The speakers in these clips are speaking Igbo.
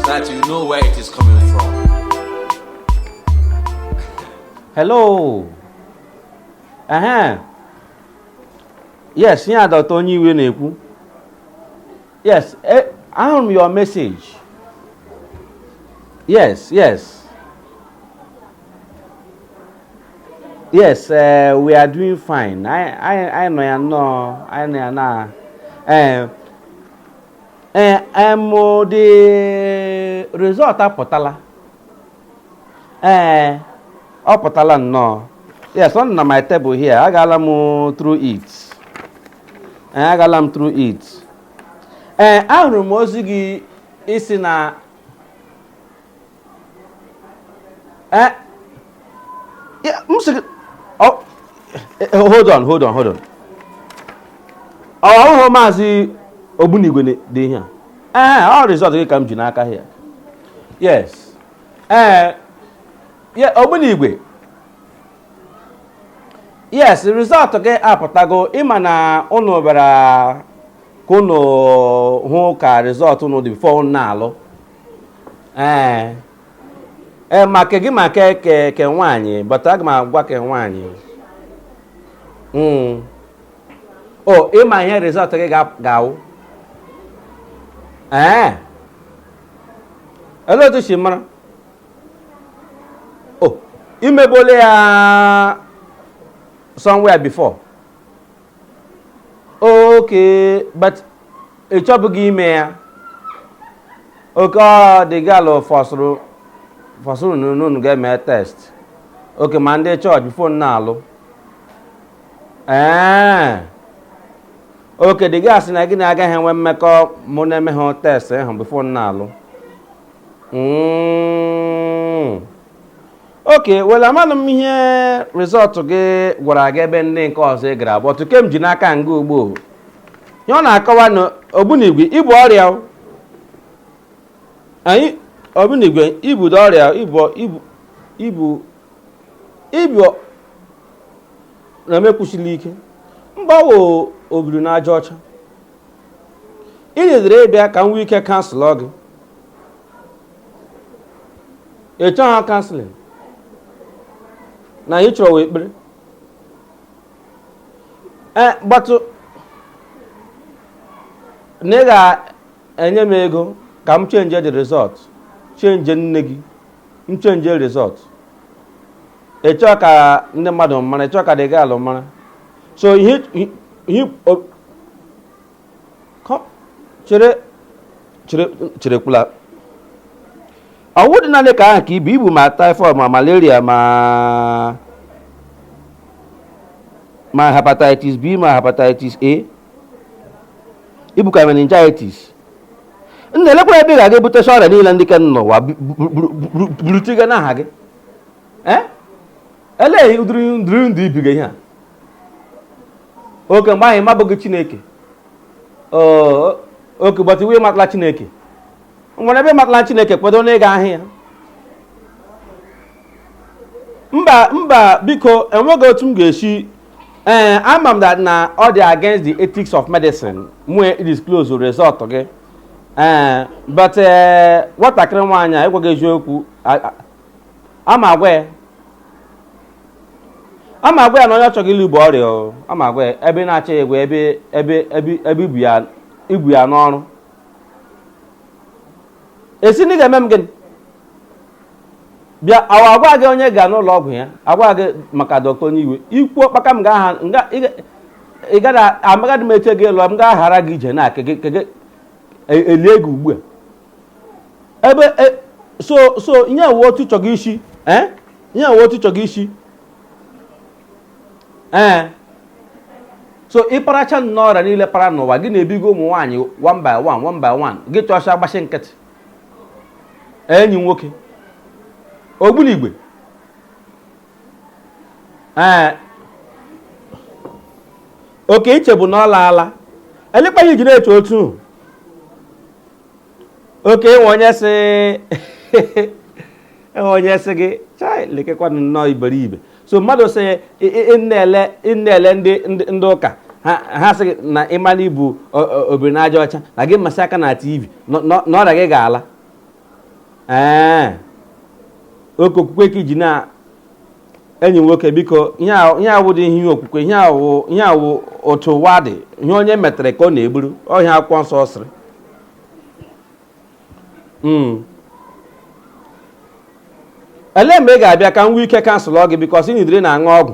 that you know where it is coming from. Hello. Yes, yeah, Dr. Onye Iwe na-ekwu. Yes, I have your message. Yes. Yes, we are doing fine. I know the result apụtala. Apụtala nnọọ. Yes, on my table here. Agala m through it. Ahụrụ m ozi gị isi na hold on. Ọhụrụ Maazị Ogbunigwe dị ihe a. Ọ result gị ka m ji n'aka here. Yes. Ogbunigwe. Yes, result gị apụtago. Ịma na unu bịara ka unu hụ ka result unu dị before unu na-alụ. Maka gị maka ke nwaanyị, but aga m agwa ke nwaanyị. Ịma ihe result gị ga-awụ. Olee otu si mara? Imebole ya somewhere before. Okay, but ị chọbụghị ime ya. Okay, the girl fọsụrụ n'unu ga-eme test. Okay, ma ndị church before na-alụ. Okay, the girl sị na gị na-agaghị enwe mmekọ mụ na-eme ha test ahụ before na-alụ. Okay, well, amanụ m ihe result gị gwara gị ebe ndị nke ọzọ ị gara, but ke m ji n'aka nga ugbo. Ihe ọ na-akọwa na Ogbunigwe ibu ọrịa. Ogbunigwe ibu ọrịa ibu na-emekwusili ike. Mgbawo obiri na aja ọcha. Ị na-edere ịbịa ka m nwee ike kansụlọ gị. Ị chọghị kanseling. Na ị chọrọ ekpere. But na ị ga-enye m ego ka m change the result. Change nne gị. M change result. Ị chọọ ka ndị mmadụ mara, ị chọọ ka dị gị alụ mara. So cherekwula. Ọwụ dị naanị ka ahụ ka ibu ma typhoid ma malaria ma hepatitis B ma hepatitis A. Ibu ka meningitis. Nna elekwara ebe ị ga-aga ebute ọrịa niile ndị ka n'ụwa burutiga n'aha gị. Elee ụdịrị ndụ ibiga ihe a. Oke mgbe ahụ ịmabụghị Chineke. Oke gbata iwe matala Chineke. Nwere ebe matala Chineke kwedo na ị ga-ahụ ya. Mba biko enweghị otu m ga-esi. Ama m that na ọ dị against the ethics of medicine mwe disclose result gị. But nwatakịrị nwaanyị a ịgwaghị eziokwu ama agwa ya na onye ọchọghị ilu bụ ọrịa. Ama agwa ya ebe na-achọ egwe ebe ibu ya n'ọrụ. Esi na ị ga-eme m gịnị? Bịa agwa gị onye ga n'ụlọ ọgwụ ya, agwa gị maka Dr. Onye Iwe. Ikwu ọkpaka m ị gada amagadị m eche gị lụọ, m ga-aghara gị ije na kege elie gị ugbu a. Ebe so ihe uwe otu chọgị isi. Ihe uwe otu chọgị isi. So ịparacha n'ọrịa niile para n'ụwa gị na-ebigo ụmụ nwaanyị one by one gị chọcha agbachi nkịtị. Enyi nwoke Ogbunigwe. Oke iche bụ na ọ laala. Elekwa ihe ji na-eche otu. Oke onye sị gị chai lekekwa nnọọ iberibe. So mmadụ sị ịna-ele ndị ụka ha sị na ịmana ibu obiri na aja ọcha na gị masị aka na TV na ọrịa gị ga-ala. okwukwe ka iji na enyi nwoke biko ihe awụ dị ihe okwukwe ihe awụ otu ụwa dị ihe onye metere ka ọ na-eburu ọhịa akwụkwọ nsọ sịrị ele mgbe ị ga-abịa ka m nwee ike kansụl gị bikọs ị nidere na-aṅụ ọgwụ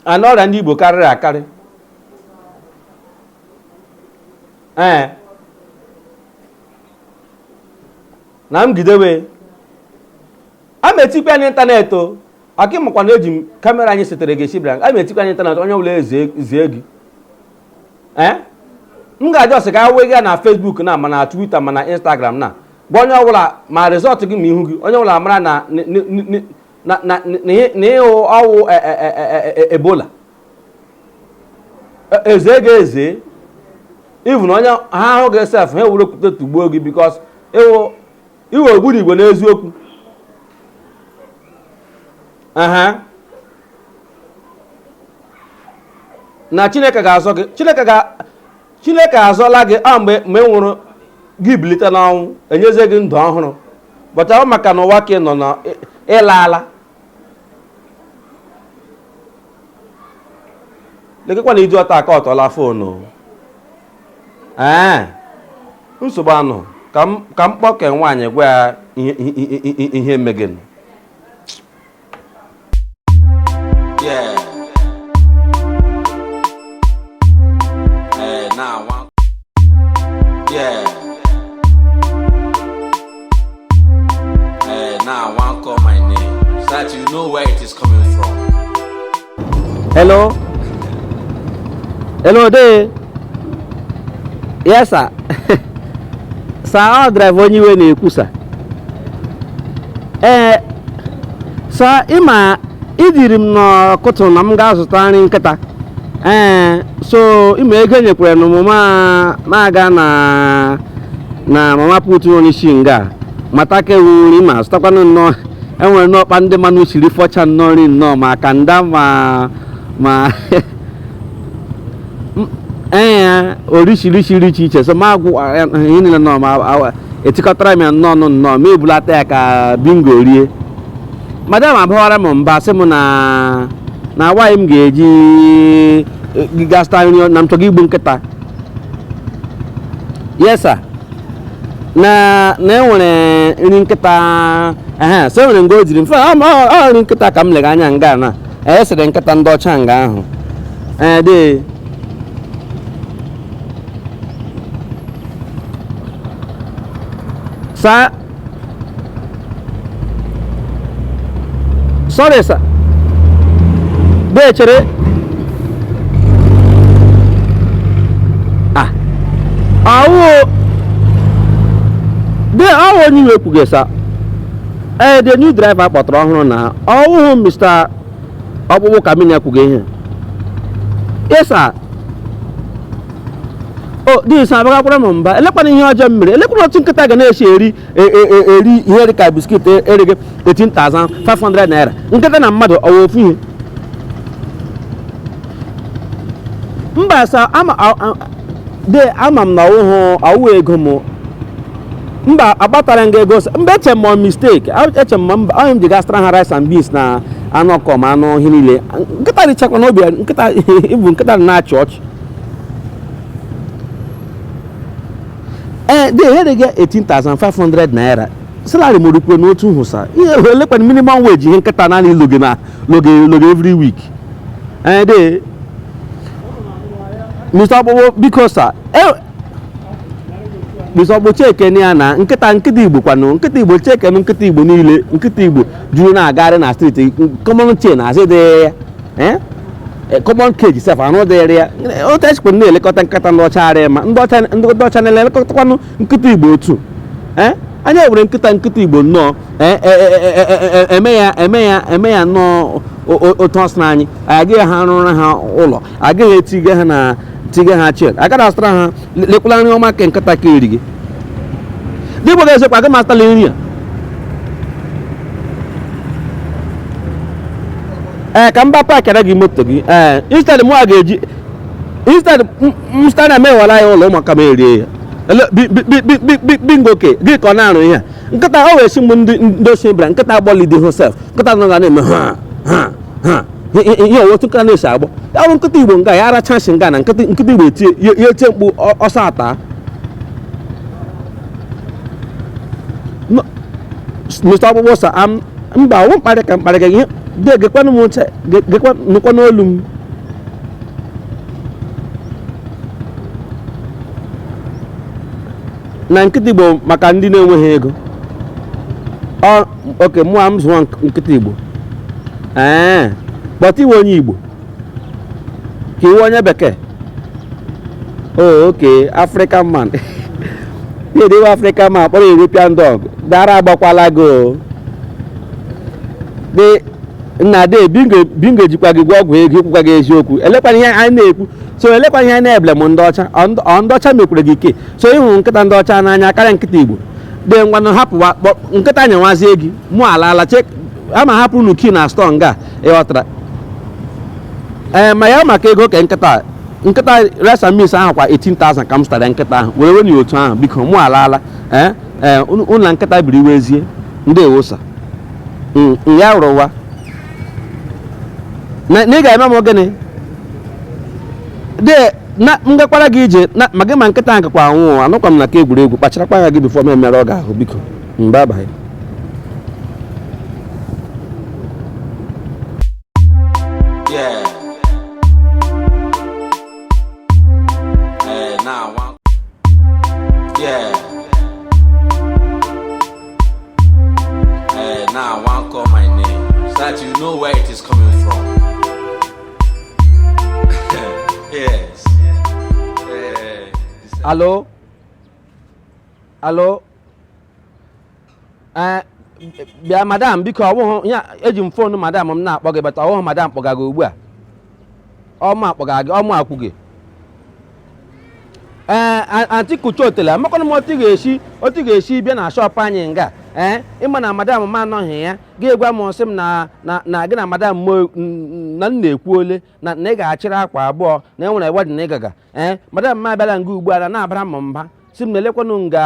ana ọrịa ndị Igbo karịrị akarị na m gidewe a ma etikwa n'ịntanetị o aka ịmakwa na eji m kamera anyị setere gị esi bịara a ma etikwa n'ịntanetị onye ọbụla zie gị m ga-ajọ ọsị ka wee gaa na Facebook na ma na Twitter ma na Instagram na gwa onye ọbụla ma rịzọtụ gị ma ihu gị onye ọbụla mara na ịhụ ọwụ Ebola eze ga-eze ivu na onye ha ahụ ga-esef ha ewere okwute tugbuo gị bikos iwe ogburu Igbo n'eziokwu na Chineke ga-azọ gị Chineke azọla gị mgbe ị nwụrụ gị bilite n'ọnwụ enyezie gị ndụ ọhụrụ bọchahụ maka na ụwa ka ị nọ na ịla ala lekekwa na iji ọta aka ọtọla foonu nsogbu anụ ka m kpọke nwaanyị gwa ya ihe megịnụ. Now I want call my name so that you know where it is coming from. Hello there. Yes sir. Sir, drive Onye Iwe na-ekwu sir. Sir, ịma idiri m n'ọkụtụ na m ga-azụta nri nkịta. So ịma ego enyekwere na ma aga na mama putu onyeisi nga mata ka ewuri ma zụtakwanụ nnọọ enwere n'ọkpa ndị mmanụ siri fọcha nnọọ nri nnọọ ma kanda ma orishirishi iche iche so ma agwụ ihe niile nnọọ ma etikọtara m ya nnọọ ma ebulata ya ka bingo rie madam abụghara m mba sị m na nwaanyị m ga-eji gasta nri na m chọrọ igbu nkịta. Yes sir. na enwere nri nkịta so enwere ngo o jiri mfe ọ nri nkịta ka m lega anya nga na esere nkịta ndị ọcha nga ahụ de sa sorry sir de chere Onye Iwe kwugesa the new driver kpọtara ọhụrụ na ọwụhụ Mr. ọkpụkpụ kamini ekwuga ihe. Yes sir. Dis abagakwara m mba elekwana ihe ọjọọ mmiri elekwana otu nkịta ga na-esi eri ihe dịka biskit erige 18,500 naira nkịta na mmadụ ọwa ofu ihe mba sa ama m na ọwụhụ ego m mba agbatara nga ego mba eche m mistake eche m mba onye m ji gastara ha rice and beans na anụ ọkọ ma anụ ihe niile nkịta richakwa n'obi nkịta ịbụ nkịta na-achị ọchị de here get 18,500 naira salary mo rukwe n'otu hụsa ihe elekwa minimum wage ihe nkịta na loge every week de Mr. Obowo biko sir Mr. Obowo cheke ni ana nkịta Igbo kwanu nkịta Igbo cheke nkịta Igbo niile nkịta Igbo juru na-agagharị na street common chain asị de common cage sef anụ dịrị ya otu echekwa na-elekọta nkịta ndị ọcha arịa ma ndị ọcha na-elekọtakwanụ nkịta Igbo otu anya were nkịta Igbo nnọọ eme ya nnọọ otu ọsị na anyị agaghị ha rụrụ ha ụlọ agaghị tige ha chen agaghị asụtara ha lekwala nri ọma ke nkịta ka eri gị dị Igbo ga-esekwa agaghị masịtala nri ya ka mba pakịara gị moto gị instead mụ a ga-eji instead m sta na emewala ya ụlọ ụmụaka m erie ya bingo ke gị ka ọ na-arụ ihe nkịta o wee si m ndị osi bịara nkịta agbọlidi hosef nkịta nọ ga na-eme ha ihe owotu nkịta na-esi agbọ ya bụ nkịta Igbo nga ya arachasị nga na nkịta Igbo etie ya etie mkpu ọsọ ata Mr. ọkpụkpụ sa mba ọwụ mkparị ka mkparị ka ihe dị gekwanụ m nche gekwa n'olu m na nkịta Igbo maka ndị na-enweghị ego oke mụa m zụọ nkịta Igbo kpọta iwe onye Igbo ka iwe onye bekee oke African man na-edewe African man kpọrọ European dog dara agbakwala go dị nna de bingo jikwa gị gwa ọgwụ ego ịkwụkwa gị eziokwu elekwana ihe anyị na-ekwu so elekwana ihe anyị na-ebele m ndị ọcha ndị ọcha mekwere gị ike so ịhụ nkịta ndị ọcha n'anya karịa nkịta Igbo dị ngwanụ hapụwa nkịta nyewazie gị mụ alaala ama hapụrụ n'uki na stọọ nga ịghọtara ma ya maka ego ka nkịta resa mis ahụ kwa 18,000 ka m zụtara nkịta ahụ were wenye otu ahụ biko mụ alaala ụlọ na nkịta biri wezie ndị ewosa ya rụrụ ụwa na ị ga-eme m gịnị m gakwara gị ije ma gị ma nkịta ahụ gakwa anwụ anụkwa m na ka egwuregwu kpacharakwa anya gị bifo m emere ọ ga-ahụ biko mgbe abaghị Now I want call my name so that you know where it is coming from. Yes. Hello? Hello? Bịa madam biko ọwụhụ ya eji m fonu madam m na-akpọ gị bata ọwụhụ madam kpọga gị ugbu a ọmụ akpọga gị ọmụ akwụ gị anti kucho otele amakwana m otu ga-esi bịa na shọp anyị nga ịma na madam m anọghị ya ga-egwa m sị m na gị na madam m na m na-ekwu ole na ị ga-achịrị akwa abụọ na enwere wedin na ịgaga madam m abịala nga ugbu a na-abara m mba sị m na elekwanụ nga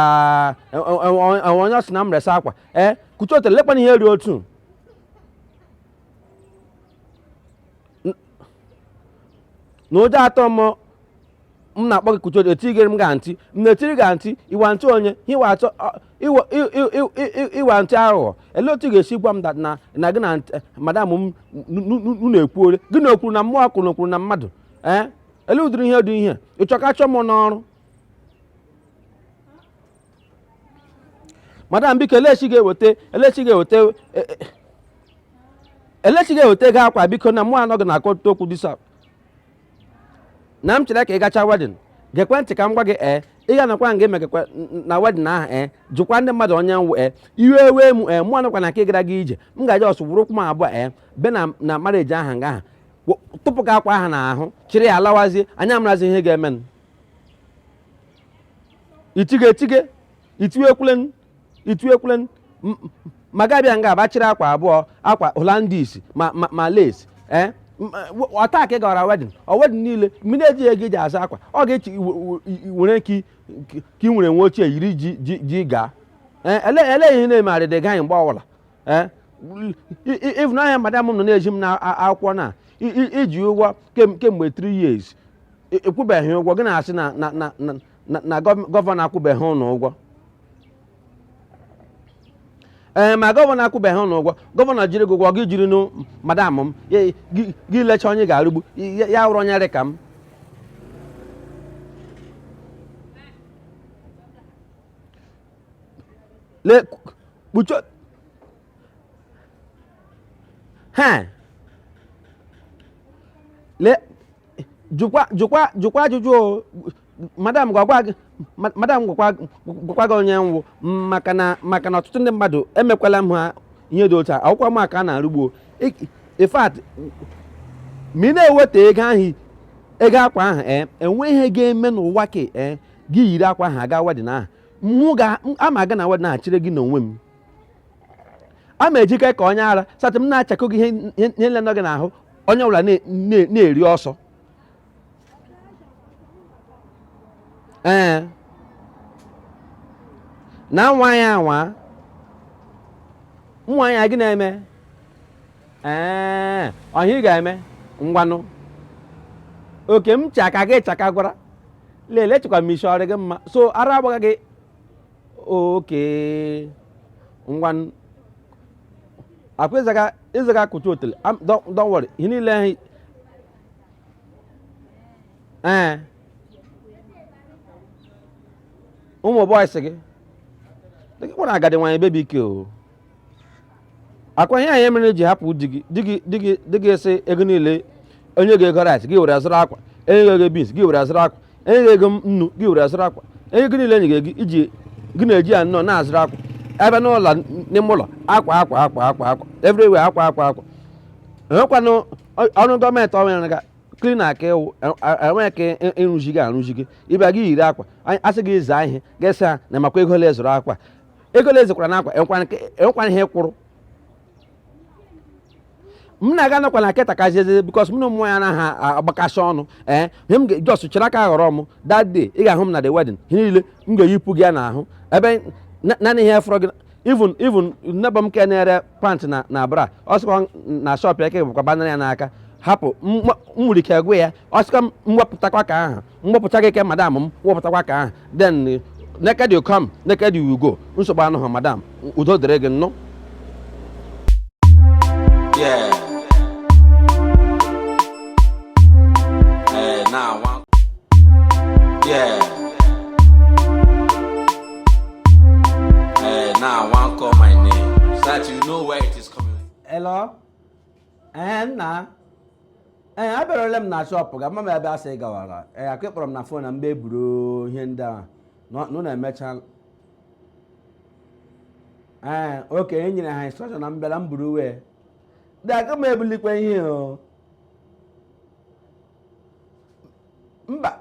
onye ọsị na m resa akwa kucho otele lekwana ihe eri otu na ụjọ atọ m na-akpọ gị kucho etigere m ga ntị m na-etiri ga ntị iwa ntị onye iwa ntị aghụghọ ele otu ga-esi gwa m na gị na madam m na-ekwu ole gị na okwuru na mmụọ kwuru okwuru na mmadụ ele ụdịrị ihe dị ihe ịchọka chọọ m n'ọrụ madam biko elechi ga-eweta gị akwa biko na mmụọ anọghị na akọta okwu disa na m chere ka ị gacha wedin gekwe ntị ka m gwa gị ị ga nakwa nga emegekwa na wedin ahụ jụkwa ndị mmadụ onye nwụ iwe ewe m mụ anakwa na nke gara gị ije m ga-aje ọsụ wụrụ ụkwụ m abụọ be na mareji aha nga ahụ tụpụ gị akwa aha n'ahụ chịrị ya alawazie anya marazi ihe ga-eme itiwekwulen ma ga-abịa nga abachịrị akwa abụọ akwa holandis ma lace ọta ka ị gawara wedin niile mmiri ejighị ego iji asa akwa ọ ga-echi were ka ị nwere nwe ochie yiri ji gaa ele ihe na-emegharị dị gaghị mgbe ọbụla ịvụnahịa madam m nọ na-eji m na akwụkwọ na iji ụgwọ kemgbe 3 years ekwubeghị ụgwọ gị na-asị na gọvanọ akwụbeghị ụnụ ụgwọ ma gọvanọ akwụbeghị ụnụ ụgwọ gọvanọ jiri gị ụgwọ gị jiri nụ madam m gị lecha onye ga-arụgbu ya wụrụ onye dị ka m kpucho jụkwa ajụjụ madam gwakwa gị onye nwụ maka na ọtụtụ ndị mmadụ emekwala m ha ihe dị otu a akwụkwọ m aka a na-arụgbuo in fact ma ị na-eweta ego akwa ahụ enwe ihe ga-eme n'ụwa ka gị yiri akwa ahụ aga wedin ahụ ama aga na wedin ahụ chịrị gị n'onwe m ama ejike ka onye ara satị m na-achakọ gị ihe nlenọ gị n'ahụ onye ọbụla na-eri ọsọ na nwa ya anwa nwa ya gị na-eme ọhịa ị ga-eme ngwanụ oke m chaka gị chaka gwara lele chekwa m isi ọrụ gị mma so ara agbaga gị oke ngwanụ akwa ịzaga kụcha otele don't worry ihe niile ahụ ụmụ boys gị gwara agadi nwaanyị bebi ike o akwa ihe anyị mere ji hapụ di gị esi ego niile onye ga ego rice gị were azụrụ akwa enye gị ego beans gị were azụrụ akwa enye gị ego nnu gị were azụrụ akwa enye gị niile enye gị iji gị na-eji ya nnọọ na-azụrụ akwa ebe n'ụlọ n'ime ụlọ akwa everywhere akwa enwekwanụ ọrụ gọọmenti ọnwere ga klina ka ịwụ enweghị ka ịrụzi gị ịbịa gị yiri akwa asị gị zaa ihe ga-esi ha na makwa ego ole zụrụ akwa ego ole ezekwara na akwa enwekwana ihe kwụrụ m na-aga nakwa na nkịta ka eze bikos m na ụmụ ya anaghị agbakasị ọnụ ihe m jos chere aka ghọrọ m that day ị ga-ahụ m na the wedding ihe niile m ga-eyipụ gị ya n'ahụ ebe naanị ihe fọrọ gị even nneba m ke na-ere pant na bra ọ sịkwa na shop ya ka bụkwa banara ya n'aka hapụ m nwere ike gwa ya ọ sịkwa m wepụtakwa ka aha mwepụta gị ke madam m wepụtakwa ka aha then naked you come naked you go nsogbu anụghị madam udo dịrị gị nnụ Yeah. Now one. Yeah. Now one call my name so that you know where it is coming. Hello? Nna. Abịarala m na shop ga mama ebe asị gawara. Akụ kpọrọ m na phone na mgbe eburu ihe ndị a. Nọ na-emecha. Okay, e nyere ha instruction na mbịara m buru wee. Daga m ebulikwa ihe o. Mba.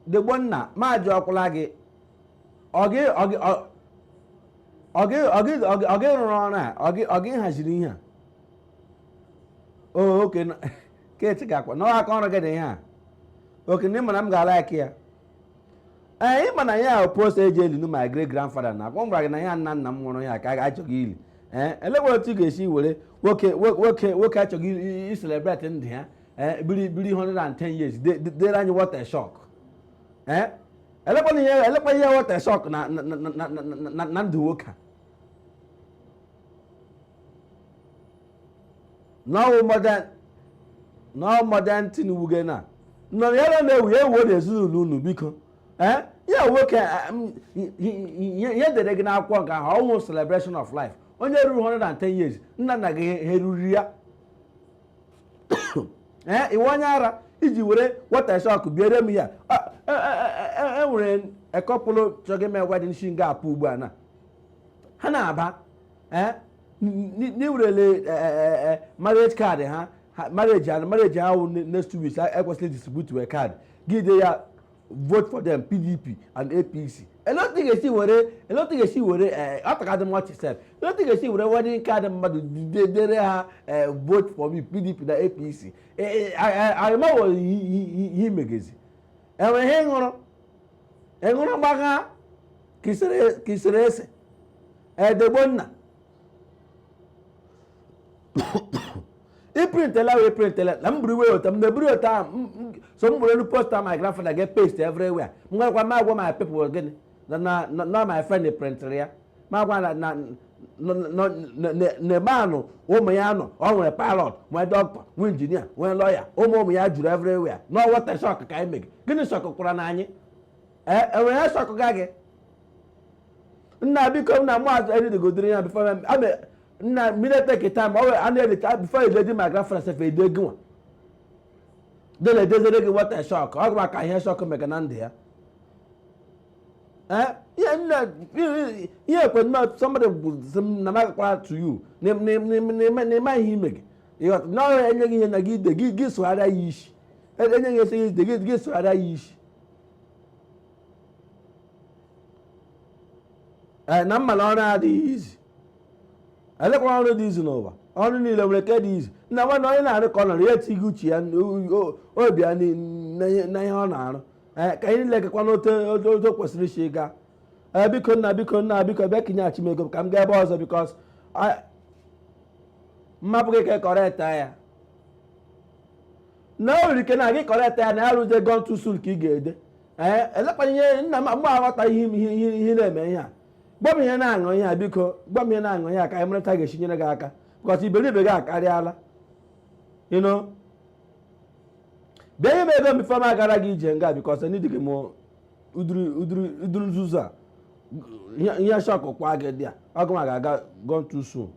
Degbo nna, ma jụ ọkwụla gị. Ọ gị rụrụ ọrụ a, ọ gị haziri ihe a. Oh, okay. Keti gakwa. Na aka ọrụ gị dị ihe a. Okay, n'ịma na m ga-ala ike ya. Ịma na ya post eji eli my great grandfather na akwa m gwara gị na ya nna m nwụrụ ya ka a achọghị ili. Elewe otu ga-esi were nwoke achọghị iselebrate ndị ha biri 110 years dere anyị water shock. Elekwa ihe water shock na ndụ nwoke a. No modern tin wuge na nọ ya na-ewu ya ewu ezinụlọ unu biko ya nwoke ihe dere gị n'akwụkwọ nke ahụ ọnwụ celebration of life onye ruru 110 years nna gị heruru ya iwe onye ara iji were water shock biere m ya enwere ekọpụlụ chọgị mee wedding shi nga apụ ugbu a na ha na-aba n'iwerele marriage card ha marriage ahụ next 2 weeks ekwesịrị distribute a card gide ya vote for them PDP and APC eloti ga-esi were atakadị much self eloti ga-esi were wedding card mmadụ dere ha vote for me PDP na APC arịmawo ihe imegezi enwere ihe ịṅụrụ gbagha kisere ese edegbo nna iprintela na mburu iwe ota m na-eburu ota so m gburu poster my grandfather get paste everywhere m gwakwa ma agwa my people gịnị na my friend printịrị ya ma agwa na manụ ụmụ ya nọ ọ nwere pilot nwee dọkịta nwee injinia nwee lọya ụmụ ya juru everywhere na water shock ka anyị mege gịnị shock kwara na anyị enwere ya shock ga gị nna biko na maazị edigodiri ya before na minute take time always and edit before you do my grandfather self e dey gwa then e dey dey water shock ọ gwa ka ihe shock mega na ndị ya yeah but not somebody na ma to you ne ma ihe mega you no enye gị na gị gị so ara yishi enye gị ese gị so ara yishi na mma na ọrụ adịghị easy elekwa ọrụ dị izu n'ụwa ọrụ niile nwere ke dị izu nna nwa na onye na-arụ ka ọ nọrọ ya etighị uche ya obi ya na ihe ọ na-arụ ka anyị niile gekwa n'otu kwesịrị isi gaa biko nna bịa kinyechi m ego ka m gaa ebe ọzọ because mmapụ gị ka kọreta ya na o nwere ike na gị kọreta ya na ya rụzie gone too soon ka ị ga-ede elekwana ihe nna m mgbe aghọta ihe na-eme ihe a gwa m ihe na-aṅụ ihe a biko gwa m ihe na-aṅụ ihe a ka anyị marịta ga-esinyere gị aka because iberibe gị akarịala bịa ihe m ebe m ife m agara gị ije nga because ndị gị m uduru nzuzu a ihe shọkụ kwa gị dị a ọgụ ma ga-aga gone too soon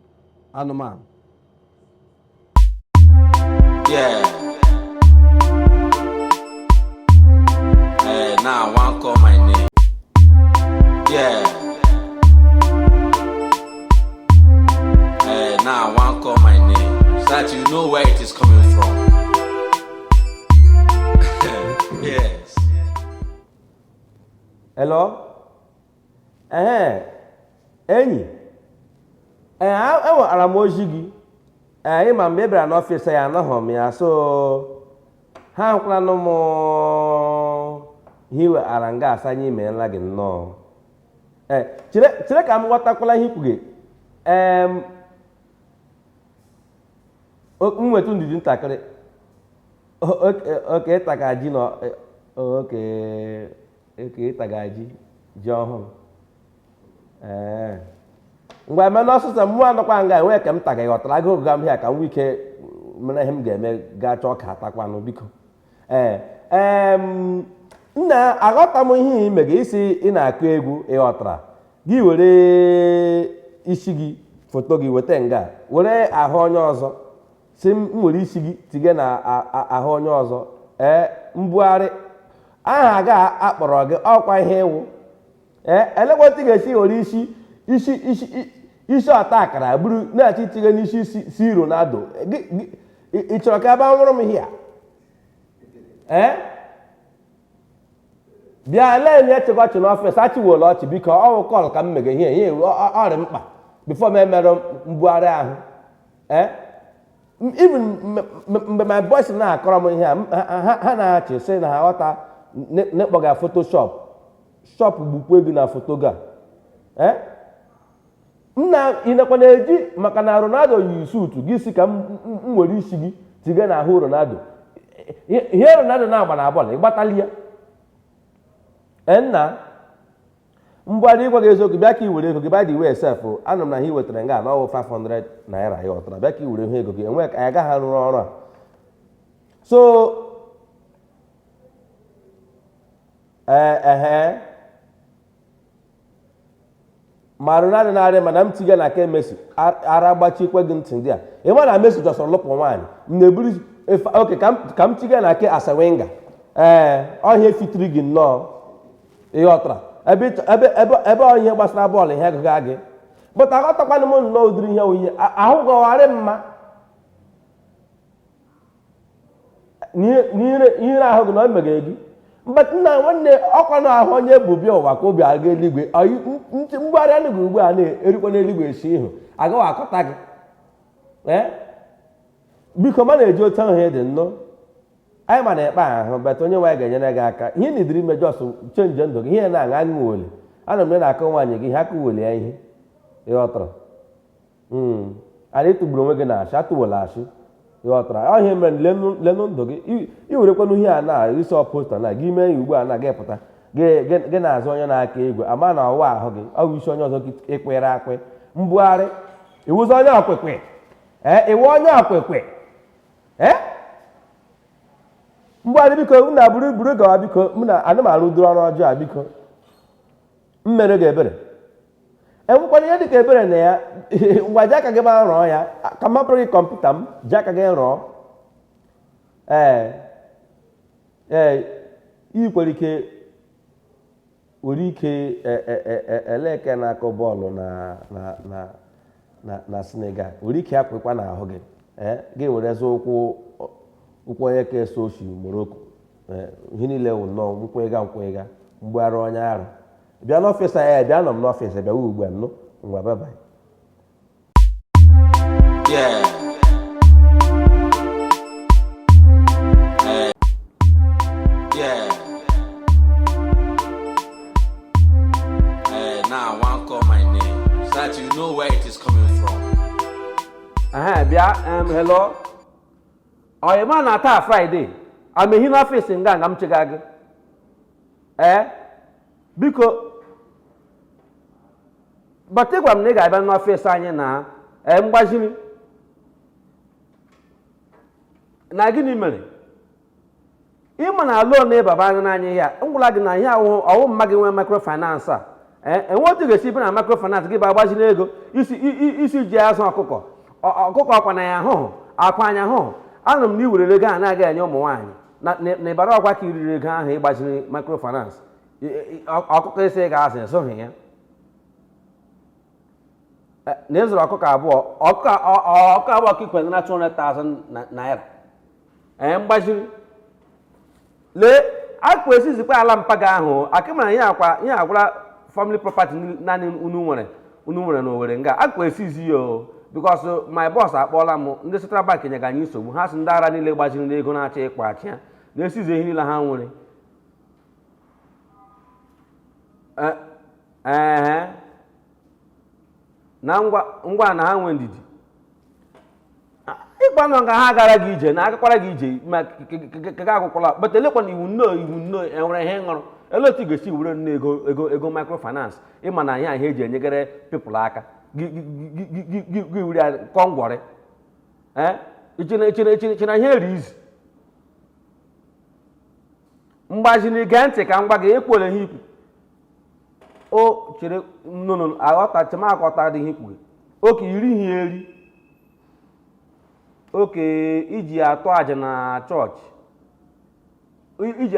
anụmanụ. Yeah. Now I want call my name. Yeah. Now I want call my name so that you know where it is coming from. Yes. Hello? Enyi. Enwetara m ozi gị. Ịma mgbe ị bịara n'ọfịs ya anọghị m ya so ha hụkwanụ m ihe iweghara nga asa anyị imeela gị nnọọ. Chere ka m ghọtakwala ihe ikwu gị. M nweta ndidi ntakịrị. Oke ịtaga ji na oke ịtaga ji ọhụrụ. Ngwa eme n'ọsụsọ mmụọ anọkwa nga enwe ka m taga ghọtara agụ ga m hịa ka m nwee ike mere ihe m ga-eme gaa chọọ ka atakwanụ biko. Nna aghọta m ihe ime gị isi ị na-akụ egwu ịghọtara gị were isi gị foto gị weta nga were ahụ onye ọzọ si m were isi gị tinye na ahụ onye ọzọ mbugharị aha ga-akpọrọ gị ọkwa ihe ewu elekwentị ga-esi were isi ọta akara buru na-achị itinye n'isi si Ronaldo ị chọrọ ka ebe nwụrụ m ihe a bịa lee nye chịkwa ọchị n'ọfịs achịwolu ọchị biko ọwụ kọl ka m mege ihe ọrị mkpa bifo m emere mbugharị ahụ even mgbe my boys na-akọrọ m ihe ha na-achị sị na ha ghọta nekpọga Photoshop gbukwa ego na foto ga nna ịnekwa na-eji maka na Ronaldo yi suutu gị si ka m were isi gị tinye n'ahụ Ronaldo ihe Ronaldo na-agba na bọọlụ ịgbatali ya nna mgbadị ịgwa gị eziokwu bịa ka i were ego gị by the way sef anụ m na ihe wetara nga na ọwụ 500 naira ya ọtara bịa ka i were ihe ego gị enwe ka ya gaghị arụrụ ọrụ a so ma Ronaldo na-arị mana m tinye na aka Messi ara gbachikwe gị ntị ndị a ịma na Messi chọsọrọ lụpụ nwaanyị m na-eburu oke ka m tinye na aka Asawenga ọhịa fitiri gị nnọọ ihe ọtara ebe ihe gbasara bọọlụ ihe gụga gị bụta aghọtakwana m nnọọ ụdịrị ihe oyihe ahụ gọgharị mma n'ihere ahụ gị na o megere gị nna nwanne ọkwa na ahụ onye bụ bịa ụwa ka obi aga eluigwe mgbagharị anụghị ugbu a na-erikwa n'eluigwe esi ihu agaghị akọta gị biko ma na-eji otu ahụ dị nnọọ anyị ma na-ekpe ahụ beta onye nwaanyị ga-enyere gị aka ihe na idiri ime jos chenji ndụ gị ihe na-aṅa aṅụ wole ana m na-akọ nwaanyị gị ihe aka wole ya ihe ịghọtara anyị tụgburu onwe gị na achị atụwela achị ịghọtara ọhịa mere lenụ ndụ gị iwerekwanụ ihe a na isi ọposta na gị mee ya ugbu a na gị pụta gị na-azụ onye na-aka egwe ama na ọwa ahụ gị ọ bụ isi onye ọzọ ịkwere akwe mbugharị iwụzi onye ọkwekwe iwe onye ọkwekwe mbugharị biko m na buru gawa biko m na anụmanụ duru ọrụ ọjọọ a biko m mere gị ebere enwekwana ihe dịka ebere na ya ngwa ji aka gị ma rụọ ya ka m hapụrụ gị kọmputa m ji aka gị rụọ ị nwere ike eleke na-akụ bọọlụ na Senegal nwere ike akwụkwa n'ahụ gị gị werezi ụkwụ onye ka eso oshi Morocco ihe niile wụ nnọọ nkwega mgbugharị onye ara bịa n'ọfịs ya bịa nọ m n'ọfịs bịa ugbu a nnụ ngwa bye bye. bịa hello onye ma na taa Friday amehi n'ọfịs nga m chega gị biko bategwa m na ị ga-abịa n'ọfịs anyị na mgbaziri na gịnị mere ịma na loan ịbaba anyị n'anya ya ngwụla gị na ihe ọwụ mma gị nwee microfinance a enwe otu ga-esi bi na microfinance gị bụ agbaziri ego isi ji azụ ọkụkọ ọkwa na ya ahụhụ akwa anya ahụhụ anụ m na iwerere ego a na-agaghị enye ụmụ nwaanyị na ịbara ọkwa ka iriri ego ahụ ịgbaziri microfinance ọkụkọ isi ga-azụ esoghị ya na ịzụrụ ọkụkọ abụọ ka ikwere na 200,000 naira mgbaziri lee akpa esizikwa ala mpaga ahụ akịmara ihe agwara family property naanị unu nwere na Owerri nga akpa esizi ya because my boss akpọọla m ndị Central Bank nyega anyị nsogbu ha sị ndị ara niile gbaziri n'ego na-achọ ịkpa achị ya na-esizi ihe niile ha nwere na ngwa na ha nwee ndidi ịgba nọ nga ha gara gị ije na agakwara gị ije ma kega akwụkwọla but elekwa na iwu nnọọ enwere ihe ṅụrụ ele otu ga-esi were nnọọ ego microfinance ịma na ihe eji enyegere pipụl aka gị wuri kọngwọrị ichena ihe eri izu mgbaziri gee ntị ka m gwa gị ekwere ihe ikwu o chere nnụnụ aghọtachamakọta dị ihe ikwu oke iri ihe eri oke iji atụ aja na chọọchị iji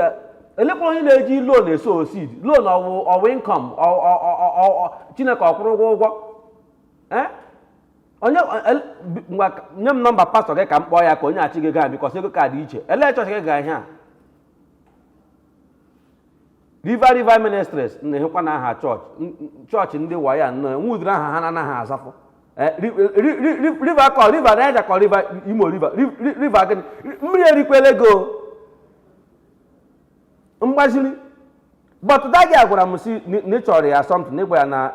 elekwa onye na-eji loan eso seed loan ọwụ income Chineke ọkwụrụ ụgwọ onye nye m nọmba pastọ gị ka m kpọọ ya ka onye achị gị gaa bikọs ego ka dị iche ele chọọchị gị ga ihe a River Ministries na-ehekwa na aha chọọchị ndị waya nnọọ nwudiri aha ha na-anaghị azafụ river Niger kọ river Imo river gịnị mmiri erikwela ego mgbaziri but dagi agwara m si na ị chọrọ ya asọmpi na ịgba ya na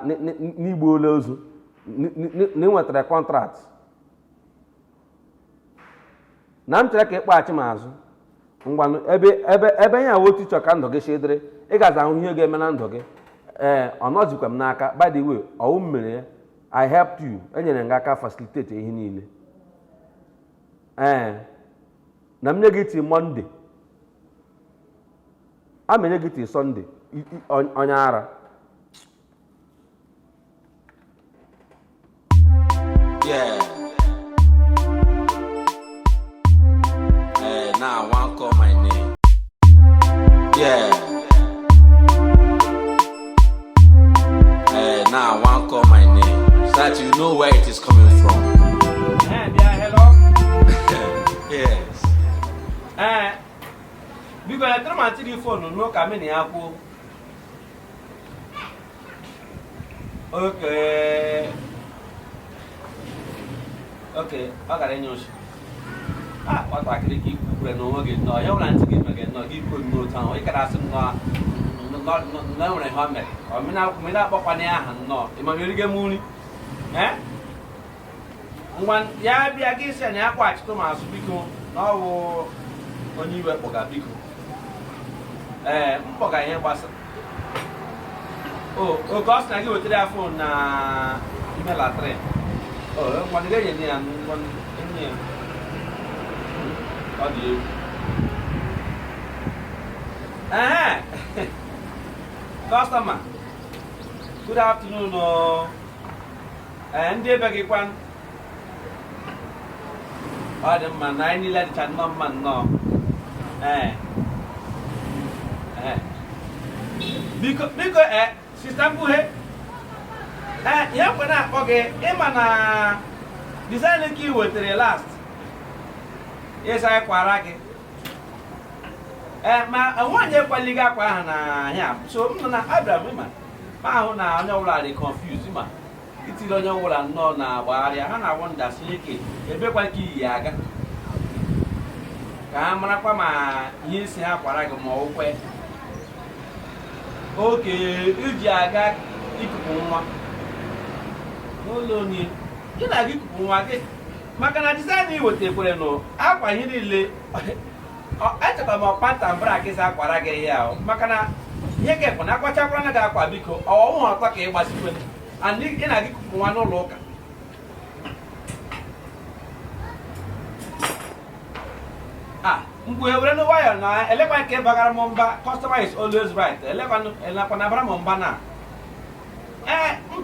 n'igbo ole ozu na ị nwetara kọntraktị na m chere ka ịkpọghachi m azụ ngwanụ ebe ya otu chọ ka ndụ gị shedere ị gaza ahụ ihe ga-eme na ndụ gị ọ nọzikwa m n'aka by the way ọwụ m mere ya I helped you enyere m aka facilitate ihe niile na m nye gị tii Monday a menye gị tii Sunday onye ara Yeah. Now I want call my name. Yeah. Now I want call my name so that you know where it is coming from. Hello. Yes. Because I tell my telephone no come in here. Okay. Okay, I got news. What I can keep no again. No, you're not to give again. No, give good no time. We can ask him not a helmet. I mean, up on the hand. No, it might really get money. One, yeah, be against an air watch to my speaker. No, Onye Iwe Pogabico. Poga was. Oh, cost I give a telephone. Email at 3. Oh, one day in here and one in here. How do you? Customer. Good afternoon. And they beg one. Oh, the man, I need let chat no man no. Because sister Buhe. Yeah, when I okay, Emana design key with the last. Yes, I quaraki. I want you to liga here. So, no, Abraham, I know they confused him. It's on your wall and no now, and I want that sneaky. A big one key yaga. Kamanapama, yes, I quaraki more way. Okay, Ujaga, Ikuma. No, you like it. maka na design i wetekwere nụ akwa ihe niile echekwa m ọkpanta mbara gị akwara gị ihe ahụ maka na ihe ga-ekwe na akwachakwara na gị akwa biko ọnwụ ọtọ ka ị gbasikwe and ị na-agị kupu nwa n'ụlọ ụka mgbe were n'ụwayọ na elekwa nke bagara m mba customer is always right elekwa na bara m mba na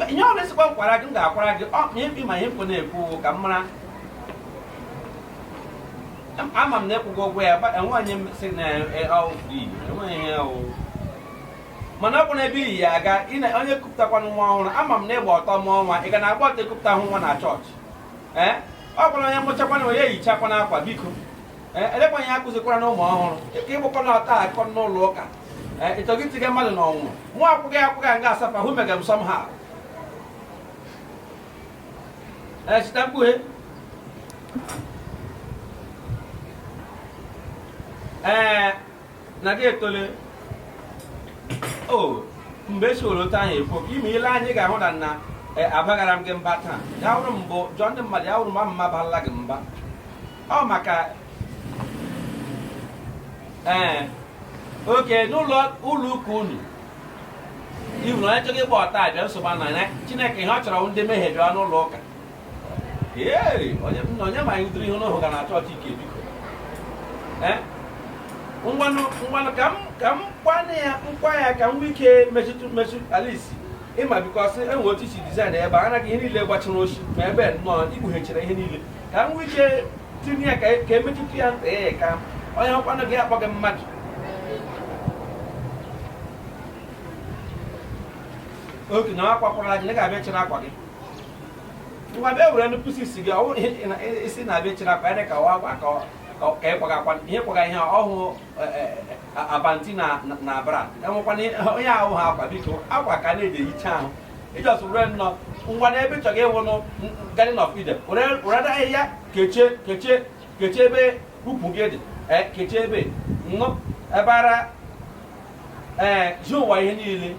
ihe ọbụla esikwa nkwara gị m ga-akwara gị ihe mkpi ma ihe mkpụ na-ekwu ka m mara ama m na ekwugo ụgwọ ya enwe onye si na free enweghị ihe ahụ mana ọ bụ na ebe iyi ya aga onye kupụtakwana nwa ọhụrụ ama m na ịgba ọtọ mụọ nwa ị ga na-agba ọtọ ekupụta hụ nwa na chọọchị ọ gwara onye mụchakwana onye yichakwana akwa biko elekwa ihe akụzikwara na ụmụ ọhụrụ ka ịgbakọ na ọta akọ n'ụlọ ụka ịchọgị itiga mmadụ na ọnwụnwụ mụ akwụghị nga asafa hụ mega m sọm ha chita mkpughe na gị etole mgbe esi olota ahụ ekwu ka ime ile anyị ga-ahụ na abagara m gị mba taa ya hụrụ m bụ jụọ ndị mmadụ ya hụrụ m mma barala gị mba ọ maka oke n'ụlọ ụka unu iwu na onye chọrọ ịgba ọta abịa nsogbu na Chineke ihe ọ chọrọ ndị mehie bịa n'ụlọ ụka onye ma anyị udiri ihe n'ụhụ ga na chọọchị ike biko ngwanụ ka m nkwa ya ka m nwee ike mechi alisi ịma bikọsị enwe otu isi dizaịn ebe a anaghị ihe niile gbachara oshi ma ebe nnọọ ikpughechara ihe niile ka m nwee ike tinye ya ka emetụtụ ya nta ka onye ọkwanụ gị akpọ gị mmadụ oke na akwakwara gị ga-abịa chere akwa gị ngwa bịa were nnupụsị isi gị ọwụ isi na-abịa chere akwa ya ka ọ akwa ka ịkwaga ihe kwaga ihe ọhụụ abanti na bra enwekwana onye ahụ ha akwa biko akwa ka na-eji ehicha ahụ iji ọsụrụ nnọọ ngwa na ebe chọga ịwụnụ Garden of Eden were ahịhịa kechie ebe ukwu gị dị kechie ebe nnụ ebe ara ji ụwa ihe niile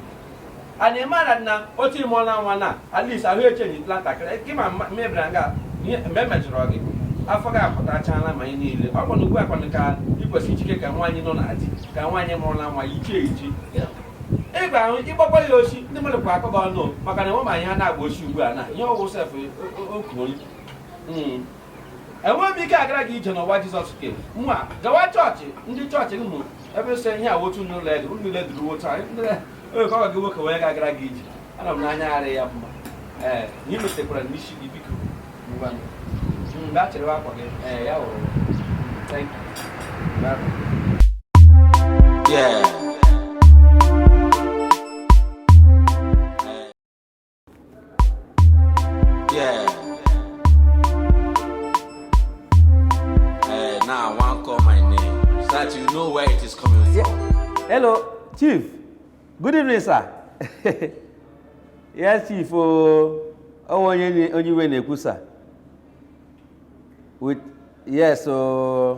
a na-eme ara na otu ime ọla nwa na alis ahụ echenji ntakịrị gị ma mebiri nga mgbe e mejọrọ gị afọ ga-apụtachala ma ihe niile ọ bụ na ugbu akwanụ ka ikwesị ichike ka nwaanyị nọ na di ka nwaanyị mụrụla nwa ichie ịgba ahụ ịgbakwa ya ochi ndị mmadụ kwa akọba ọnụ maka na enwe ma ihe a na-agba ochi ugbu a na ihe ọgwụ sef okwuru enweghị m ike agara gị ije n'ụwa Jizọs ke nwa gawa chọọchị ndị chọọchị gị mụ ebe sị ihe awotu n'ụlọ ego ụlọ ile duru wotu oge ka ọ gị nwoke wee ga-agara gị ije ana m n'anya gharị ya mma ihe metekwara n'isi gị biko ngwa mgbe a chere akwa gị ya hụrụ thank you Yeah. Now I want to call my name so that you know where it is coming from. Hello, Chief. Good evening, sir. Yes, Chief. Onye Iwe na-ekwu, sir. Yes, how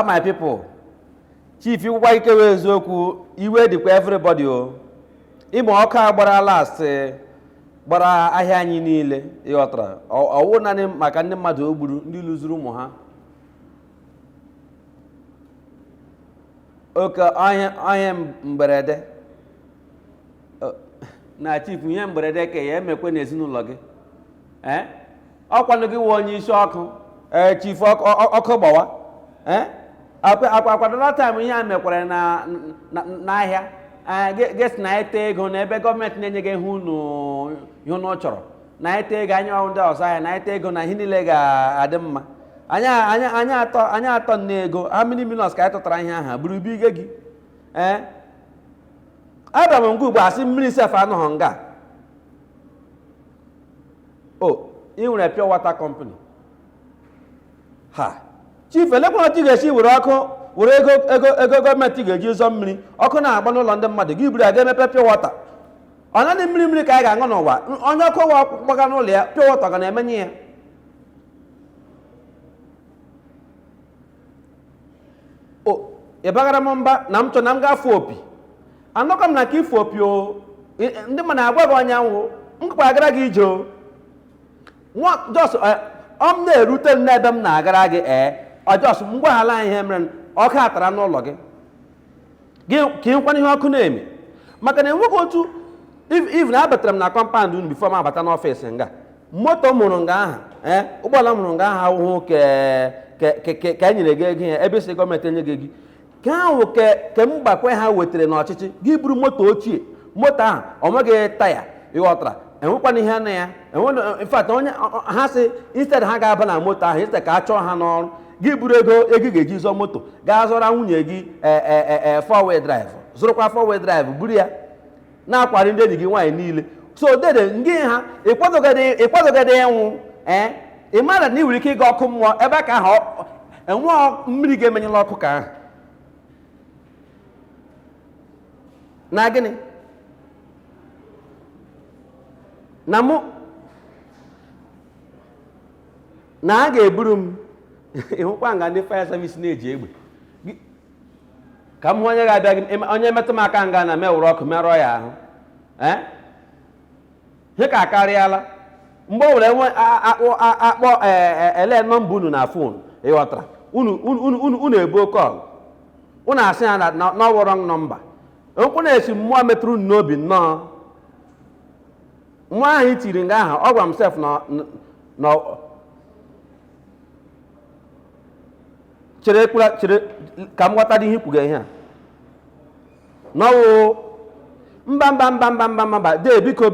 my people? Chief, ịgwa ike wee eziokwu iwe dịkwa everybody ịma ọkụ agbara last gbara ahịa anyị niile ịghọtara ọwụ naanị maka ndị mmadụ o gburu ndị lụzuru ụmụ ha oke ọhịa mberede na Chief ihe mberede ka ya emekwe n'ezinụlọ gị ọkwanụ gị wụ onye isi ọkụ Chief ọkụ gbawa akwadola taịm ihe a mekwara n'ahịa gesi na ete ego na ebe gọọmenti na-enye gị ihe unu chọrọ na ete ego anya ọrụ ndị ọzọ ahịa na ete ego na ihe niile ga-adị mma anyị atọ nne ego how many millions ka anyị tụtara ihe aha buru ibu ige gị abịa m ngwa ugbo asị mmiri sef anụghị nga ị nwere pure water company ha Chief elekwana otu ga-esi were ọkụ were ego gọọmenti ga-eji ụzọ mmiri ọkụ na-agba n'ụlọ ndị mmadụ gị buru a ga-emepe pure water ọ naanị mmiri ka anyị ga-aṅụ n'ụwa onye ọkụ wa gbaga n'ụlọ ya pure water ga na-emenye ya ị bagara m mba na m chọ na m ga-afụ opi anọkọ m na ka ịfụ opi ndị mmadụ agwa gị onye anwụ mkpa agara gị ije Just I'm there, Rutel Nedam Nagaragi, or just Mwahala Hemren, or Catara no logging. Give one your name. Makane will go to if Abatram na compound before my batan office and Moto Mononga, Ubala Mononga, how can you get here? Every single metal. Can we come back where how we train our chichi? Give Brumoto chi, Mota, Omega tire, you are. And what here now? And in fact, only has instead of Hagabana Mota, he's the catcher Hanon, give Burego, Eggy moto, gas around Yegi, a four-way drive. Zoroka four-way drive, Buria. Now, what in the wine nearly. So then, it was a day, a man that knew Ricky got come more, a back a hop, and walk milli game in your local car. Nagini. Namu na ga eburum ihukwa nga ndi fire service na-eji egbe ka m onye ga-abịa onye metụ m aka nga na mewụrụ ọkụ merụọ ya ahụ ihe ka akarịala mgbe o were akpọ ele nọmba unu na fon ịghọtara unu ebu kọl unu asị ya na ọwụrọ nọmba okwu na-esi mmụọ metụrụ n'obi nnọọ nwa ahụ tiri nga ahụ ọ gwara m sef na chere ka m ghọta ihe kwuga ihe a n'ọwụ mba dee biko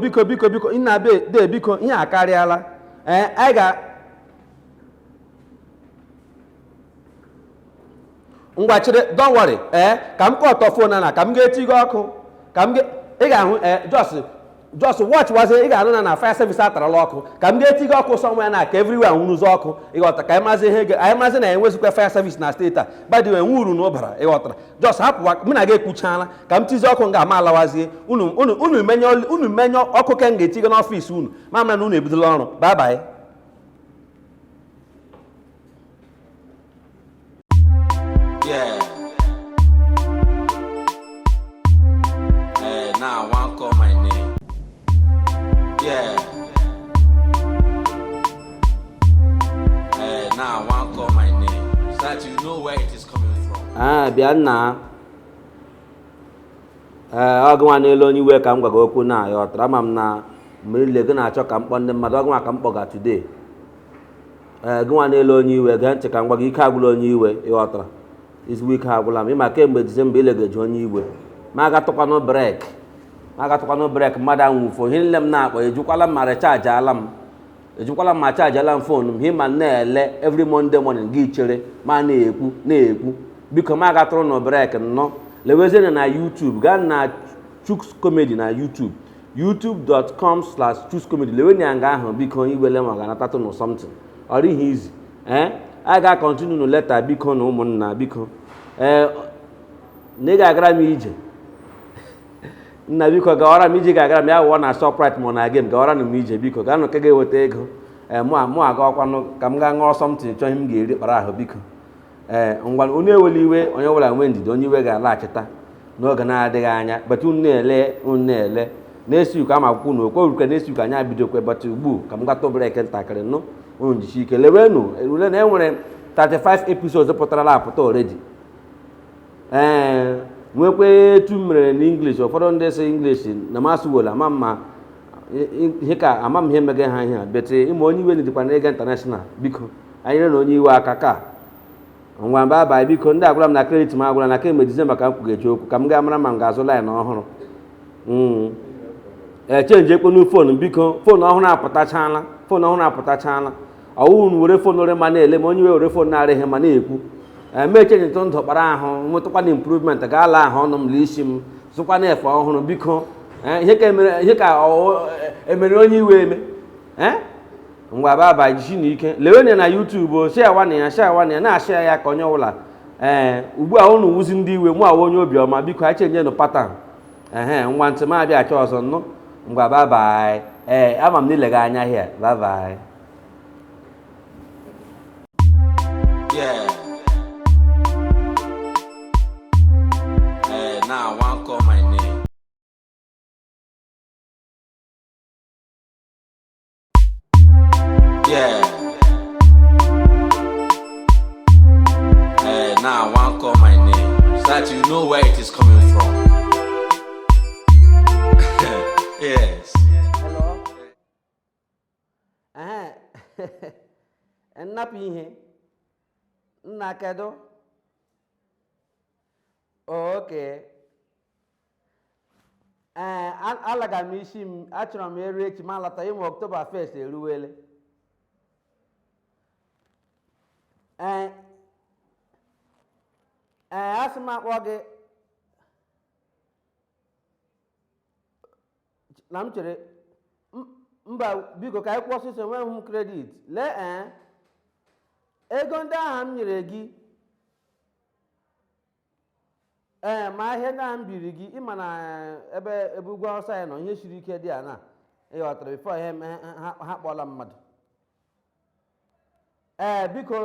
nna be dee biko ihe akarịala anyị ga ngwa chere don't worry ka m kọtọ fon na ka m ga-eti gị ọkụ ka m ị ga-ahụ just watch was ị ga-anụ na fire service atarala ọkụ ka m ga-eti gị ọkụ somewhere na ka everywhere nwụrụzi ọkụ ịghọta ka anyị mazi na enwezikwa fire service na steeti a by the way nwuru na ụbara ịghọtara just hapụwa mụ na gị ekwuchala ka m tizi ọkụ ga-ama alawazie unu menye ọkụ ka m ga-eti gị n'ọfịs unu ma na unu ebidola ọrụ bye bye. Now I want call my name. Yeah. Now I want call my name. So that you know where it is coming from. Bianna. Ọgụnwa n'elu onye iwe ka m gwaga okwu na ya ọtara ma m na mmiri le gị na-achọ ka m kpọ ndị mmadụ ọgụnwa ka m kpọga today. Gụnwa n'elu onye iwe gee ntị ka m gwaga ike agwụla onye iwe ya ọtara. Izugbo ike agwụla m ịma kemgbe Disemba ilegeji onye iwe ma agatụkwanụ brek mmadụ anwụfo ihe nle m na-akpọ ejukwala m ma rechaajala m ma chaajala m fon m ihe ma na-ele every Monday morning gị chere ma na-ekwu biko ma agatụrụ nụ brek nnọọ lewezienụ na YouTube gaa na Chuks Comedy na youtube.com/chukscomedy lewenye ya nga ahụ biko iwele ma ga-anatatụ nụ something ọ dịghị izi a ga-akọntinu nụ leta biko na ụmụnna biko na ị ga-agara m ije nna biko gawara m ije ga-agara m ya wụọ na Shoprite ma na game gawara m ije biko gaa nụ ka ga-eweta ego mụ aga ọkwanụ ka m gaa ṅụọ something chọọ ihe m ga-eri kpara ahụ biko ngwa onye ewela iwe onye ọbụla nwee ndidi onye iwe ga-alaghachita n'oge na-adịghị anya bata unu na-ele na-esi uko ama akwụkwọ na okwe uruke na-esi uko anya bidokwe bata ugbu ka m gata brek ntakịrị nụ unu jichi ike lewenụ erule na enwere 35 episodes pụtarala apụta already nwekwe etu mere n'English ụfọdụ ndị si English na masị wola ama mma ihe ka ama m ihe mege ha ihe a bete ịma onye iwe dịkwa na ego international biko anyị na onye iwe aka ka ngwa mba aba biko ndị agwara m na kredit m agwara na kemgbe Disemba ka m kwugechi okwu ka m gaa mara ma m ga-azụ line ọhụrụ chenji ekponu fon biko fon ọhụrụ apụtachala ọwụrụ were fon ore ma na-ele ma onye iwe were fon na-arịghị ma na-ekwu mechenji ntụ ndụ kpara ahụ nwetụkwana improvement ga-ala ahụ ọnụ m isi m zụkwa na efe ọhụrụ biko ihe ka emere onye iwe eme ngwa baba jisi n'ike lewenye na YouTube share ya na-ashare ya ka onye ọbụla ugbu a unu wuzi ndị iwe mụ awa onye obiọma biko anyị chenye nụ patan ngwa ntị m abịa achọ ọzọ nnụ ngwa bye ama m n'ilega anya hia bye. Yeah. Now I want call my name. now I want call my name so that you know where it is coming from. Yes. Hello. Nnapụ ihe. Nna kedu? Oh, okay. Alaga m isi m achọrọ m eru echi ma lọta ime October 1st eruwele. Asị m akpọ gị na m chere mba biko ka anyị kwụọ ọsịsọ enweghị m kredit lee ego ndị ahụ m nyere gị ma ahịa ndị ahụ m biri gị ịma na ebe ugwu Awụsa ya nọ ihe siri ike dị a na ịghọtara bifo ihe ha kpọọla mmadụ biko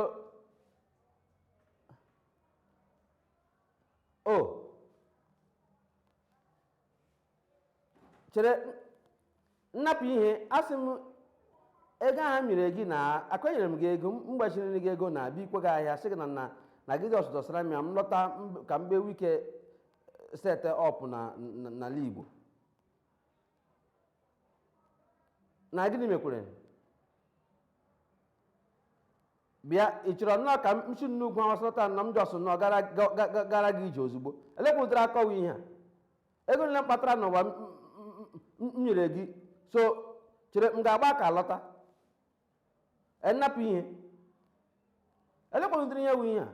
chere nnapụ ihe asị m ego ahụ m nyere gị na akwenyere m gị ego m gbachiri gị ego na abịa ikwe gị ahịa sị gị na gị jọs dọsara m ya m lọta ka m gbe wike set up n'ala Igbo na gịnị mekwere bịa ị chọrọ nnọọ ka m si n'ugwu Awụsa na m jọs nọ gara gị ije ozugbo elepụtara akọwa ihe a ego niile m kpatara n'ụwa m nyere gị so chere m ga-agba ka lọta nnapụ ihe elekwanụdịrị ihe wu ihe a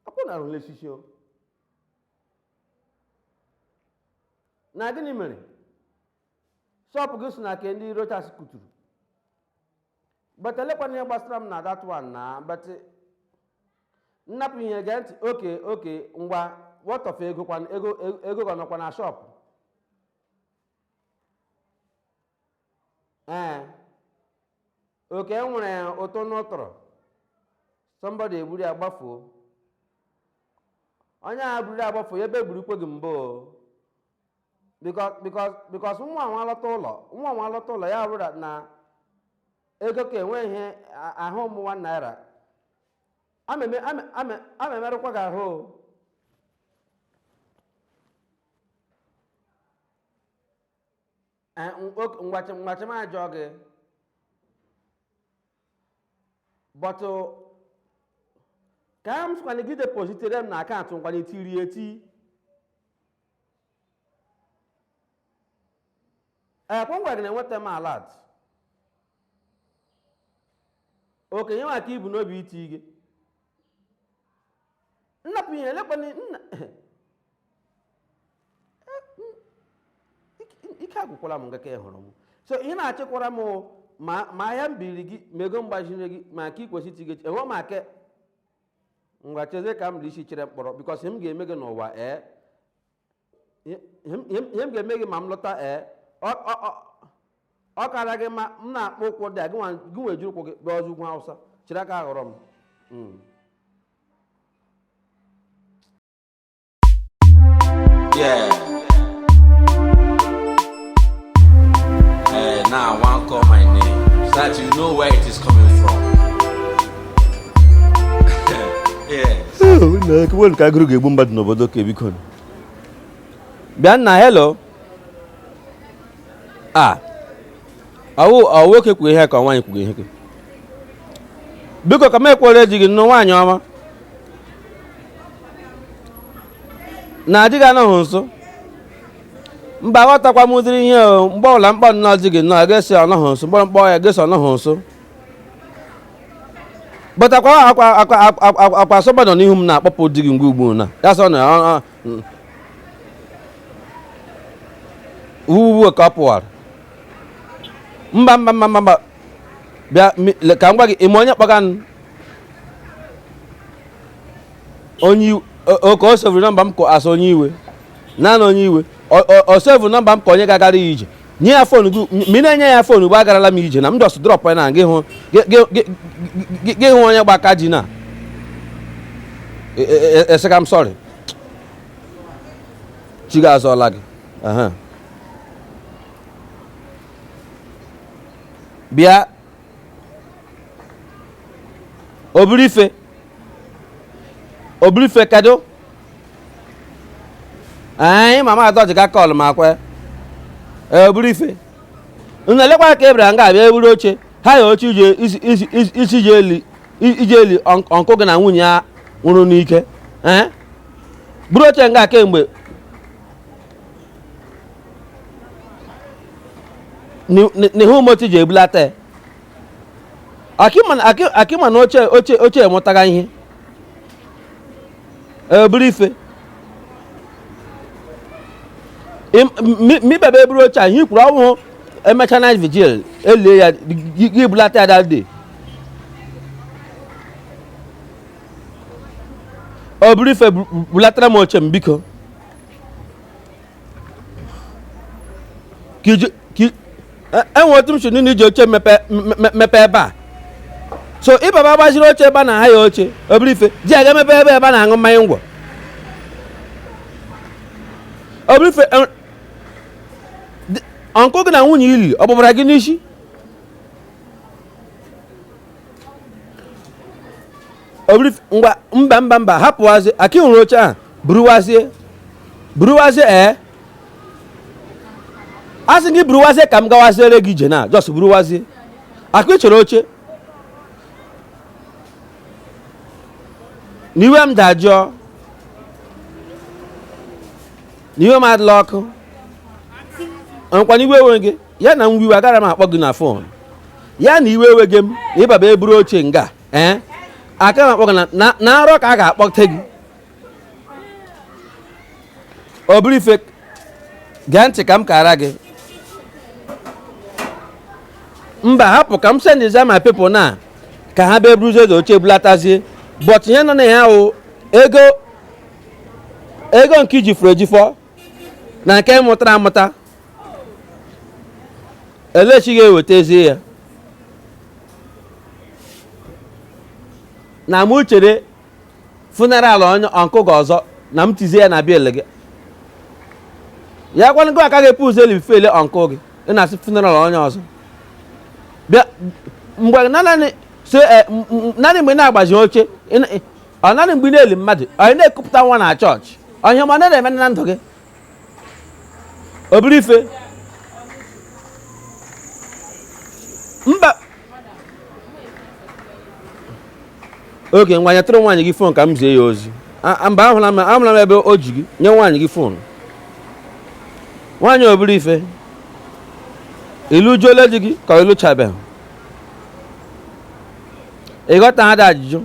akwụ na relesisi o na gịnị mere shọpụ gị so na ke ndị Rochas kuturu but elekwana ihe gbasara m na that one na but nnapụ ihe gee ntị oke ngwa wọtọfe ego ka nọkwa na shọpụ oke nwere ụtụ n'ụtụrụ somebody egburu ya gbafuo onye ahụ buru ya gbafuo ebe egburukwe gị mbụ because nwa nwa alọta ụlọ ya bụrụ na ego ka enwe ihe ahụ ụmụ naira ama emerụkwa gị ahụ ngwachi m ajọ gị but ka m sịkwana gị depositere m na akaụntụ nkwana etiri eti kwa ngwa gị na-enweta m alert okenye nwa ka ibu n'obi iti gị nnapụ ihe elekwana ike agwụkwala m ngaka hụrụ m so ihe na-achịkwara m ma ahịa m biri gị ma ego mgbaziri gị ma ka ikwesị iti gị enwe m ake ngwa cheze ka m dị isi chere mkpọrọ bikọs m ga-eme gị n'ụwa ihe m ga-eme gị ma m lọta ọ kara gị ma m na-akpọ ụkwụ dị a gị nwe jiri ụkwụ gị bịa ọzọ ugwu Awụsa chiri aka aghọrọ m Yeah. Now I want call my name so that you know where it is coming from. Yes. Kwenu ka agụrụ ga-egbu mmadụ n'obodo ka biko bịa nna hello ọwụ nwoke kwuru ihe ka nwaanyị kwuru ihe biko ka m ekwere ji gị nnọọ nwaanyị ọma na adịghị anọghị nso mba aghọtakwa m ụdịrị ihe mgbe ọbụla mkpọ nnọọ dị gị nnọọ egesi ọnọghị nso mkpọrọ mkpọ ya egesi ọnọghị nso bụtakwa akwa asọba nọ n'ihu m na-akpọpụ di gị mgbe ugbu na ya sọ na ugbu ka ọ pụwara mba bịa ka m gwa gị ime onye kpọga onye oke o sevụrụ nọmba m ka asa onye iwe naanị onye iwe o sevụrụ nọmba m ka onye gagara ya ije nye ya fon gị ma ị na-enye ya fon ugbo agarala m ije na m just drop ya na gị hụ onye gba aka ji na eseka m sorry chi ga-azọla gị bịa o buru ife Obrife kedu anyị mama atọ ka kọl ma kwe Obrife unu elekwa ka ebere nga abịa eburu oche ha ya oche isi je eli ọnkụ gị na nwunye ya nwụrụ n'ike buru oche nga kemgbe n'ihu moto ji ebulata akịma na oche emụtaga ihe Obrife mibebe eburu oche a ihe kwuru ọnwụ emecha night vigil elie ya gị bulata ya that day Obrife bulatara m oche m biko enwe otu m si n'iji iji oche mepe ebe a so ịbaba gbaziri oche ebe a na ha ya oche Obrife ji aga mepe ebe a na-aṅụ mmanya ngwọ Obrife ọnkụ gị na nwunye ili ọ gbabara gị n'isi Obrife ngwa mba hapụwazi aki hụrụ oche ahụ buruwazie a sị gị buruwazie ka m gawaziere gị ije na jos buruwazie akụ chere oche n'iwe m dajụọ n'iwe m adịla ọkụ nkwa n'iwe ewe gị ya na mwiwe agara m akpọ gị na fon ya na iwe ewe gị m na ịbaba eburu oche nga aka m akpọ gị na arọ ka a ga-akpọte gị Obrife gee ntị ka m kara gị mba hapụ ka m sendiza my people na ka ha bịa buruzie eze oche bulatazie but ihe nọ na ya o ego nke iji furu ejifọ na nke mụtara amụta elechi ga-ewetazie ya na mụ chere funeral onye ọnkụ gị ọzọ na m tizie ya na biel gị ya gwanụ gị aka ga-epu ụzọ eli fele ọnkụ gị ị na-asị funeral onye ọzọ bịa mgbe naanị mgbe ị na-agbazi oche ọ naanị mgbe ị na-eli mmadụ onye na-ekupụta nwa na chọọchị onye ọma na-eme na ndụ gị Obrife mba oge ngwa nyetụrụ nwaanyị gị fon ka m zie ya ozi mba ahụla m ebe o ji gị nye nwaanyị gị fon nwaanyị Obrife ilu juole di gị ka ilu chabeghị ịghọta ha dị ajụjụ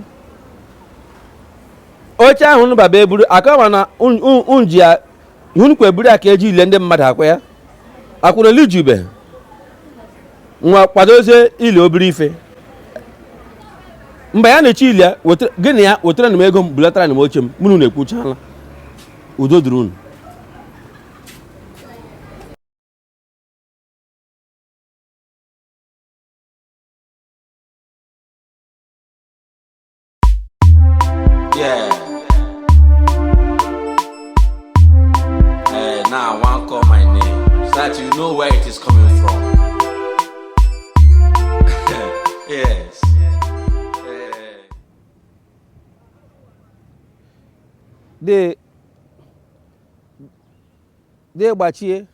oche ahụ unu baba eburu akọwa na unji ya ihun kwa eburu aka eji ile ndị mmadụ akwa ya akwụna lijube nwa kwadozie ili Obrife mgbe ya na-eche ili ya gịnị ya wetara na m ego m bulatara na m oche m mụnụ na-ekwuchala udo dịrị unu Yeah. Now I want call my name so that you know where it is coming from. Yes. de gbachie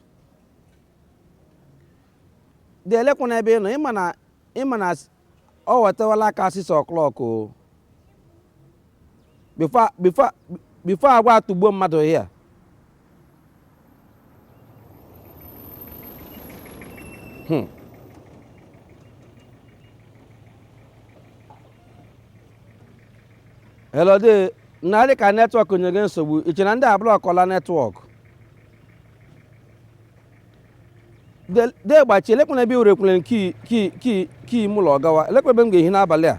de elekwana ebe nọ ịma na ọ wetawala aka 6 o'clock o before agwa atugbo mmadụ here hello de narị ka netwọk nye gị nsogbu iche na ndị ablọkọla netwọk de gbachi elekwana ebe urekwere kii mụ ụlọ gawa elekwa ebe m ga-ehi n'abalị a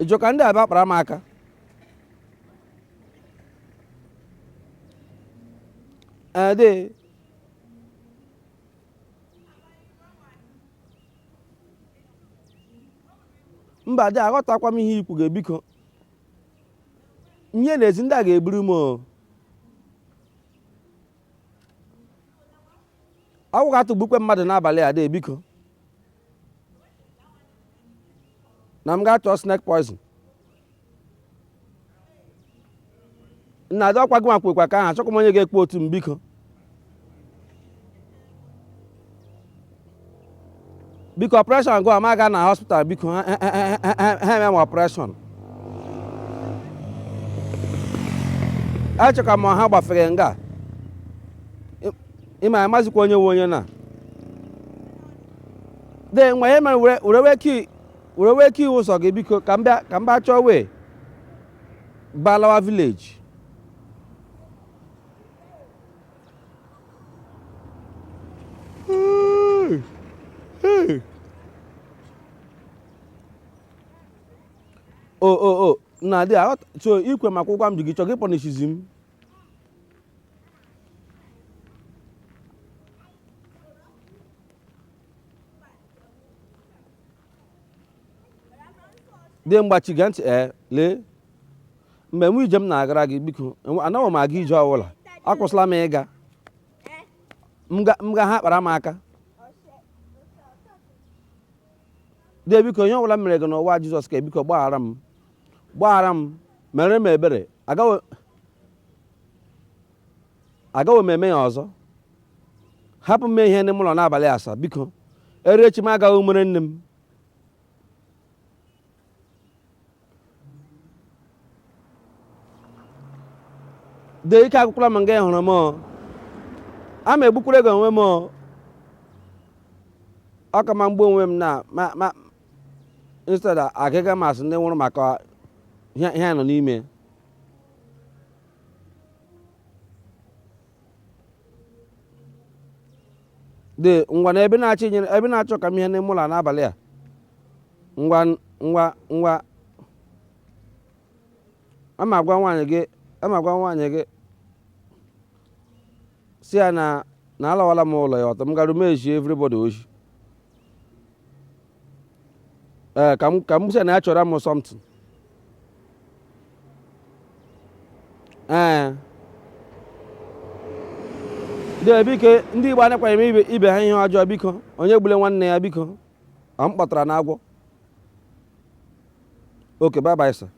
ịjụ ka ndị abịa kpara m aka de mba de aghọtakwa m ihe ikwu ga-ebiko nye n'ezi ndị a ga-eburu m ọgwụ ga-atụgbukwe mmadụ n'abalị a de biko na m ga-achọ snake poison na adị ọkwa gị nwa kwekwa ka ahụ achọkwa m onye ga-ekpe otu m biko biko ọpreshọn gụ ama aga na hospital biko ha eme m ọpreshọn achọka m ha gbafere nga ịma amazikwa onye nwe onye na de nwa ihe mere were wee ki iwu ụzọ gị biko ka m bịa chọọ wee Balawa village o na dị a so ikwe maka ụgwọ m ji gị chọọ gị pọnishizi m dị mgbachi gee ntị lee mgbe m ije m na-agara gị biko anaghị m aga ije ọbụla akwụsịla m ịga m ga ha kpara m aka dị biko onye ọbụla mere gị n'ụwa Jizọs ka biko gbaghara m mere m ebere agaghị m eme ya ọzọ hapụ m ihe ndị m ụlọ n'abalị asaa biko erechi m agaghị umere nne m de ike agụkwala m nga ị hụrụ m a ma egbukwara ego onwe m ọ ka ma mgbe onwe m na instead agịga masị ndị nwụrụ maka ihe nọ n'ime de ngwa na ebe na-achọ ka m ihe n'ime ụlọ n'abalị a ngwa ama agwa nwaanyị gị si ya na alawala m ụlọ ya ọtọ m gara meji everybody oji ka m sị na ya chọrọ m something dị biko ndị Igbo anakwanyere m ibe ha ihe ọjọọ biko onye gbule nwanne ya biko ọ m kpọtara na agwọ okay bye bye sir